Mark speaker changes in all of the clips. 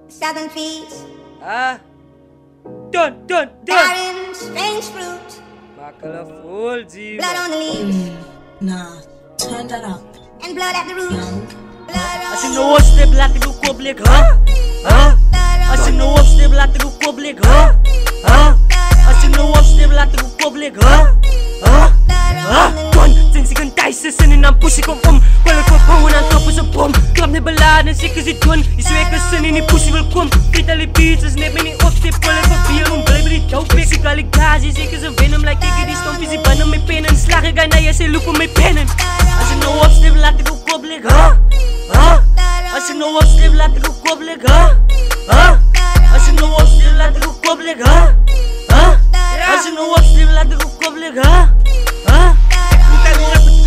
Speaker 1: southern trees,
Speaker 2: Dun.
Speaker 1: bearing strange fruit,
Speaker 2: Makala full G.
Speaker 1: blood on the leaves,
Speaker 3: Nah, turn that up.
Speaker 1: and blood at the roots. Blood on
Speaker 2: As in
Speaker 1: the
Speaker 2: no step laten go koblik, As in no step laten go koblik, As in no step laten go koblik, Kon, sinds ik een Thaise zin en dan push ik hem om. Wil ik opbouwen aan top is een bom. Klap net beladen en zeker zit doen. Je zweker zin in die pussy wil kom. Friet al die beats, neem me niet op. Stip wil ik verbier om blijven die dope. Ik zie al die gazi, zeker ze venom. Like ik die stompies, die bannen mijn pennen. Slag ik aan je, ze lopen mijn pennen. Als je nou opstip, laat ik ook koblik, Als je nou opstip, laat ik ook koblik, Als je nou opstip, laat ik ook koblik, Als je nou opstip, laat ik ook koblik,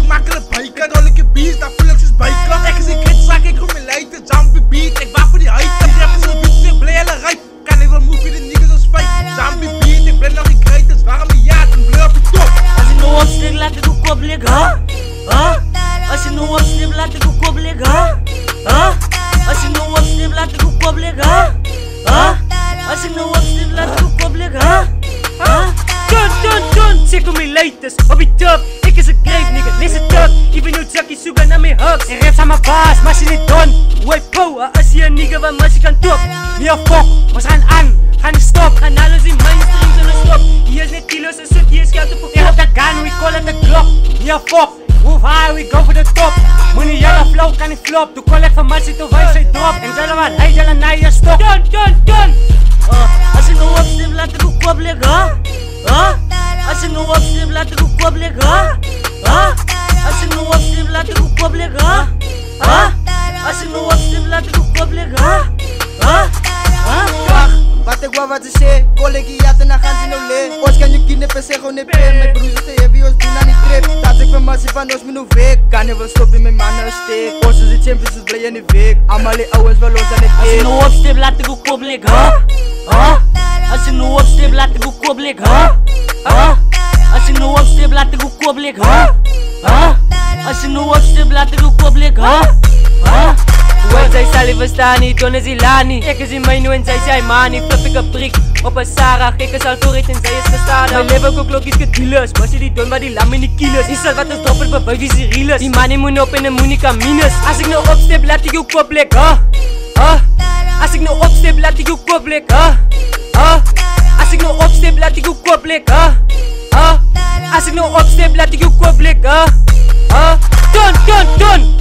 Speaker 4: Makkelijk biken, rol ik je beats, daar voel ik zoals biken. Ik is een kid, zak ik om mijn lijten, zombie beat, ik wacht voor die hype. Die rappers in de beats, ik blij alle rijp. Kan even move je de niggas als feit. Zombie beat, ik blij nog die krijt, dus waarom die jaat, een blur op je top.
Speaker 2: Als je nou opstip, laat ik ook koblik, Als je nou opstip, laat ik ook koblik, Als je nou opstip, laat ik ook koblik, Als je nou opstip, laat ik ook koblik, Dun, check on mijn latest, op die top. Ik is een great nigga, listen up. Even you chucky zoeken naar mijn hugs. En raps aan mijn baas, maar ze niet done. Way power, als je een nigga waar maar je kan top. Niet op fok, maar ze gaan aan, gaan niet stop. Gaan alles in mainstream zullen stop. Hier is net kilo's en shit, hier is geld op een op de gun, we call it the Glock. Niet op fok, move high, we go for the top. Money jelle flow, kan niet flop. Doe collect van mij, zit of hij zit drop. En zelf wat, hij jelle naar je stop. Dun. Als je nou opstip, laat ik ook koblik, Als je nou opstip, laat ik ook koblik, Als je nou opstip, laat ik ook koblik, Als je nou opstip, laat ik ook koblik,
Speaker 5: Wat ik wou wat ze zei, collega jaten na gaan ze nou le. Ons kan je kidnappen zeggen ne pen, mijn broers te heavy ons doen aan die trip. Dat ik van massief van ons menu week, kan je wel stoppen met mannen een steek. Ons is de champions, dus blij in de week. Allemaal die ouwens wel ons aan het
Speaker 2: Als je nou opstip, laat ik ook koblik, Als je nou opstip, laat ik ook koblik, Als je nou opstip, laat ik ook koblik, Als je nou opstip, laat ik ook koblik, Want zij zal liever staan niet, toen is hij lani. Ik is in mijn nu en zij zei mani. Flip ik een prik op een Sarah. Kijk eens al voor het en zij is gestaan. Mijn leven ook klokjes gedealers. Maar ze die doen maar die lam in die kilos. Die zal wat is dropper, bewijs wie ze real is. Die money moet op en de money kan minus. Als ik nou opstip, laat ik ook koblik, Als ik nou opstip, laat ik ook koblik, Als ik nou opstip, laat ik ook koblik, Als ik nou opstip, laat ik ook koblik, Dun.